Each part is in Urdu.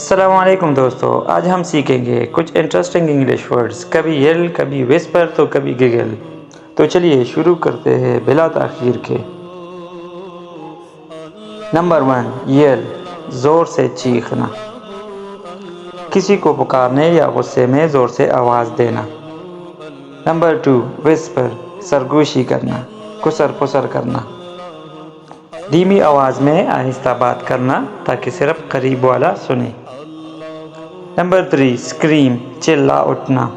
السلام علیکم دوستو، آج ہم سیکھیں گے کچھ انٹرسٹنگ انگلش ورڈز، کبھی یل، کبھی وسپر تو کبھی گگل۔ تو چلیے شروع کرتے ہیں بلا تاخیر کے۔ نمبر 1، یل، زور سے چیخنا، کسی کو پکارنے یا غصے میں زور سے آواز دینا۔ نمبر 2، وسپر، سرگوشی کرنا، کسر پسر کرنا، دھیمی آواز میں آہستہ بات کرنا تاکہ صرف قریب والا سنے۔ نمبر 3، اسکریم، چلا اٹھنا،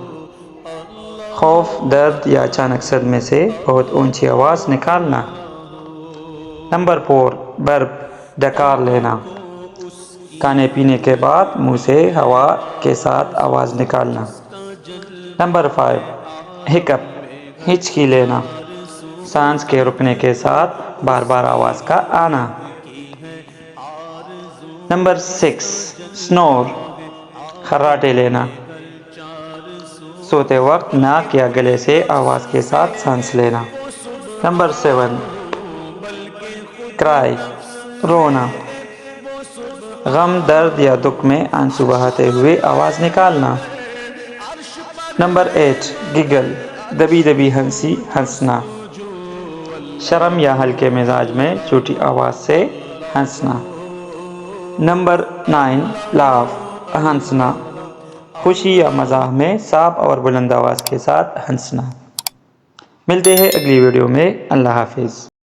خوف، درد یا اچانک صدمے سے بہت اونچی آواز نکالنا۔ نمبر 4، برپ، ڈکار لینا، کھانے پینے کے بعد منہ سے ہوا کے ساتھ آواز نکالنا۔ نمبر 5، ہکپ، ہچکی لینا، سانس کے رکنے کے ساتھ بار بار آواز کا آنا۔ نمبر 6، سنور، خراٹے لینا، سوتے وقت ناک یا گلے سے آواز کے ساتھ سانس لینا۔ نمبر 7، کرائی، رونا، غم، درد یا دکھ میں آنسو بہاتے ہوئے آواز نکالنا۔ نمبر 8، گگل، دبی دبی ہنسی، ہنسنا، شرم یا ہلکے مزاج میں چھوٹی آواز سے ہنسنا۔ نمبر 9، لاف، ہنسنا، خوشی یا مزاح میں صاف اور بلند آواز کے ساتھ ہنسنا۔ ملتے ہیں اگلی ویڈیو میں۔ اللہ حافظ۔